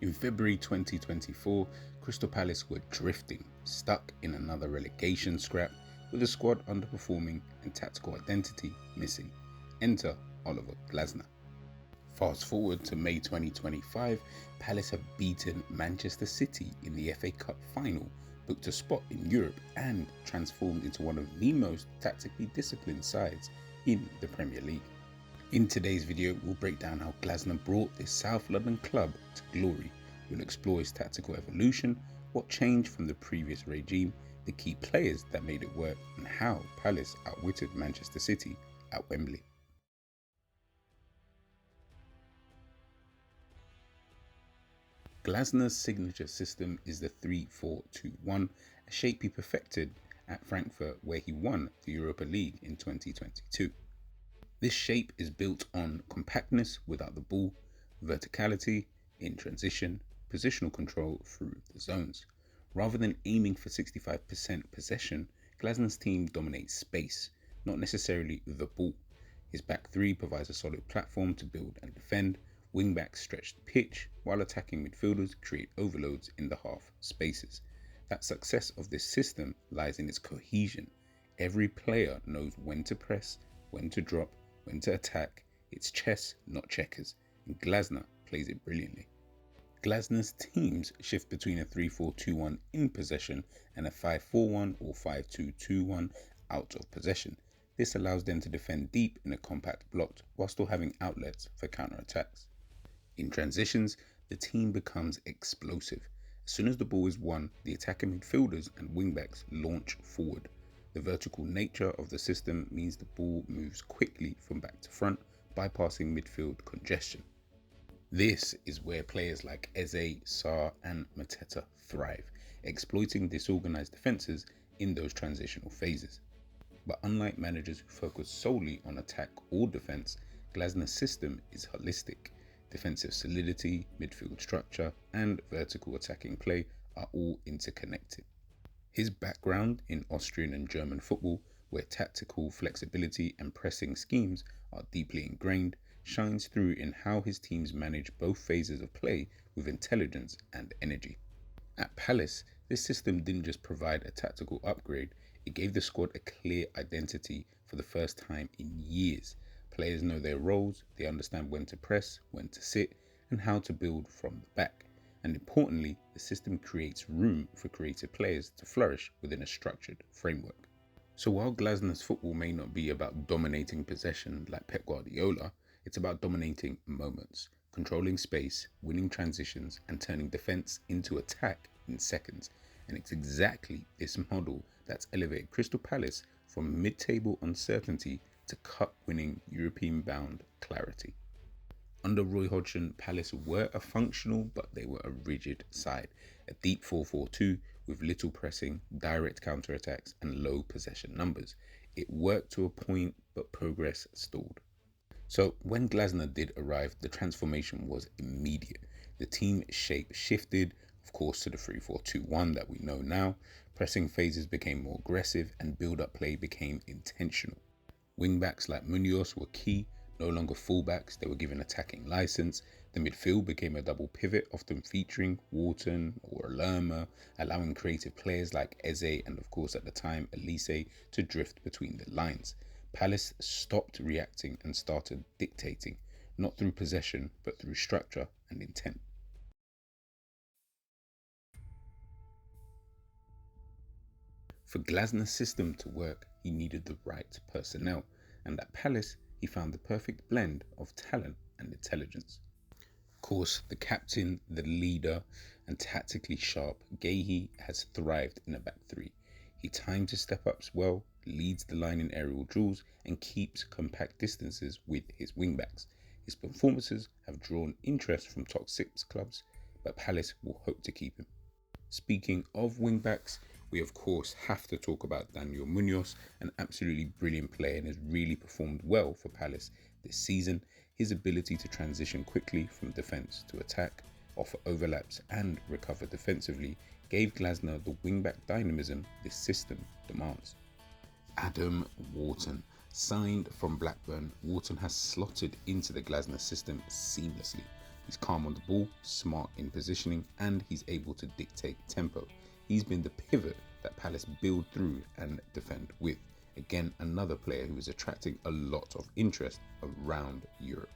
In February 2024, Crystal Palace were drifting, stuck in another relegation scrap, with the squad underperforming and tactical identity missing. Enter Oliver Glasner. Fast forward to May 2025, Palace have beaten Manchester City in the FA Cup final, booked a spot in Europe and transformed into one of the most tactically disciplined sides in the Premier League. In today's video, we'll break down how Glasner brought this South London club to glory. We'll explore his tactical evolution, what changed from the previous regime, the key players that made it work, and how Palace outwitted Manchester City at Wembley. Glasner's signature system is the 3-4-2-1, a shape he perfected at Frankfurt, where he won the Europa League in 2022. This shape is built on compactness without the ball, verticality in transition, positional control through the zones. Rather than aiming for 65% possession, Glasner's team dominates space, not necessarily the ball. His back three provides a solid platform to build and defend. Wing-backs stretch the pitch, while attacking midfielders create overloads in the half spaces. That success of this system lies in its cohesion. Every player knows when to press, when to drop, when to attack. It's chess, not checkers, and Glasner plays it brilliantly. Glasner's teams shift between a 3-4-2-1 in possession and a 5-4-1 or 5-2-2-1 out of possession. This allows them to defend deep in a compact block while still having outlets for counter-attacks. In transitions, the team becomes explosive. As soon as the ball is won, the attacking midfielders and wingbacks launch forward. The vertical nature of the system means the ball moves quickly from back to front, bypassing midfield congestion. This is where players like Eze, Sarr and Mateta thrive, exploiting disorganized defenses in those transitional phases. But unlike managers who focus solely on attack or defense, Glasner's system is holistic. Defensive solidity, midfield structure, and vertical attacking play are all interconnected. His background in Austrian and German football, where tactical flexibility and pressing schemes are deeply ingrained, shines through in how his teams manage both phases of play with intelligence and energy. At Palace, this system didn't just provide a tactical upgrade, it gave the squad a clear identity for the first time in years. Players know their roles, they understand when to press, when to sit, and how to build from the back. And importantly, the system creates room for creative players to flourish within a structured framework. So while Glasner's football may not be about dominating possession like Pep Guardiola, it's about dominating moments, controlling space, winning transitions, and turning defense into attack in seconds. And it's exactly this model that's elevated Crystal Palace from mid-table uncertainty to cup-winning European-bound clarity. Under Roy Hodgson, Palace were a functional, but they were a rigid side. A deep 4-4-2 with little pressing, direct counter-attacks, and low possession numbers. It worked to a point, but progress stalled. So when Glasner did arrive, the transformation was immediate. The team shape shifted, of course, to the 3-4-2-1 that we know now. Pressing phases became more aggressive and build-up play became intentional. Wingbacks like Munoz were key, no longer fullbacks, they were given attacking license. The midfield became a double pivot, often featuring Wharton or Lerma, allowing creative players like Eze and of course at the time Elise to drift between the lines. Palace stopped reacting and started dictating, not through possession but through structure and intent. For Glasner's system to work, he needed the right personnel, and at Palace, he found the perfect blend of talent and intelligence. Of course, the captain, the leader, and tactically sharp Guehi has thrived in a back three. He times his step-ups well, leads the line in aerial duels, and keeps compact distances with his wingbacks. His performances have drawn interest from top 6 clubs, but Palace will hope to keep him. Speaking of wingbacks, we of course have to talk about Daniel Munoz, an absolutely brilliant player and has really performed well for Palace this season. His ability to transition quickly from defence to attack, offer overlaps and recover defensively gave Glasner the wingback dynamism this system demands. Adam Wharton. Signed from Blackburn, Wharton has slotted into the Glasner system seamlessly. He's calm on the ball, smart in positioning, and he's able to dictate tempo. He's been the pivot that Palace build through and defend with. Again, another player who is attracting a lot of interest around Europe.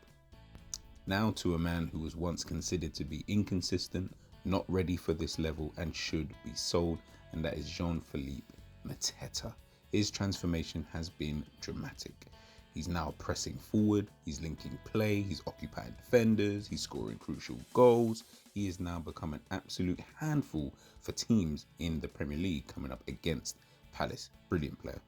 Now to a man who was once considered to be inconsistent, not ready for this level, and should be sold, and that is Jean-Philippe Mateta. His transformation has been dramatic. He's now pressing forward, he's linking play, he's occupying defenders, he's scoring crucial goals. He has now become an absolute handful for teams in the Premier League coming up against Palace. Brilliant player.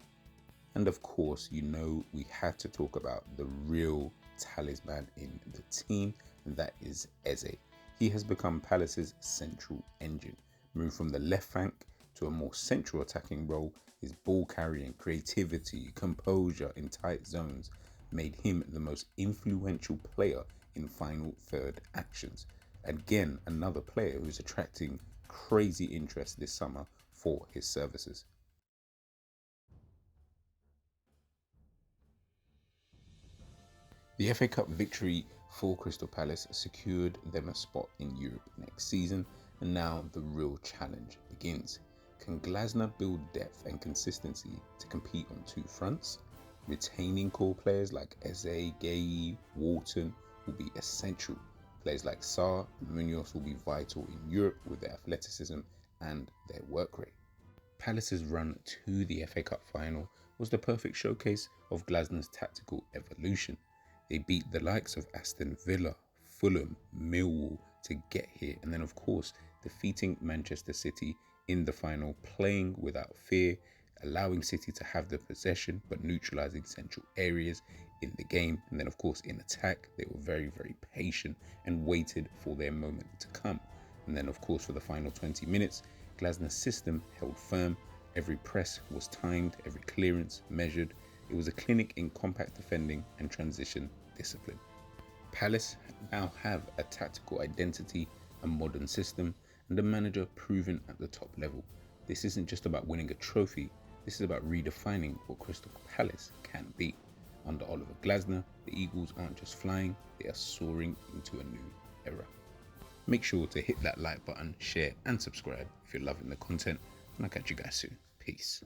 And of course, we had to talk about the real talisman in the team, and that is Eze. He has become Palace's central engine. Moved from the left flank to a more central attacking role, his ball carrying, creativity, composure in tight zones made him the most influential player in final third actions. Again, another player who's attracting crazy interest this summer for his services. The FA Cup victory for Crystal Palace secured them a spot in Europe next season, and now the real challenge begins. Can Glasner build depth and consistency to compete on two fronts? Retaining core players like Eze, Gueye, Wharton will be essential. Players like Sarr and Munoz will be vital in Europe with their athleticism and their work rate. Palace's run to the FA Cup final was the perfect showcase of Glasner's tactical evolution. They beat the likes of Aston Villa, Fulham, Millwall to get here, and then of course defeating Manchester City in the final, playing without fear, allowing City to have the possession but neutralizing central areas in the game. And then of course in attack they were very, very patient and waited for their moment to come. And then of course for the final 20 minutes, Glasner's system held firm. Every press was timed, every clearance measured. It was a clinic in compact defending and transition discipline. Palace now have a tactical identity, a modern system, and a manager proven at the top level. This isn't just about winning a trophy, this is about redefining what Crystal Palace can be. Under Oliver Glasner, the Eagles aren't just flying, they are soaring into a new era. Make sure to hit that like button, share and subscribe if you're loving the content, and I'll catch you guys soon. Peace.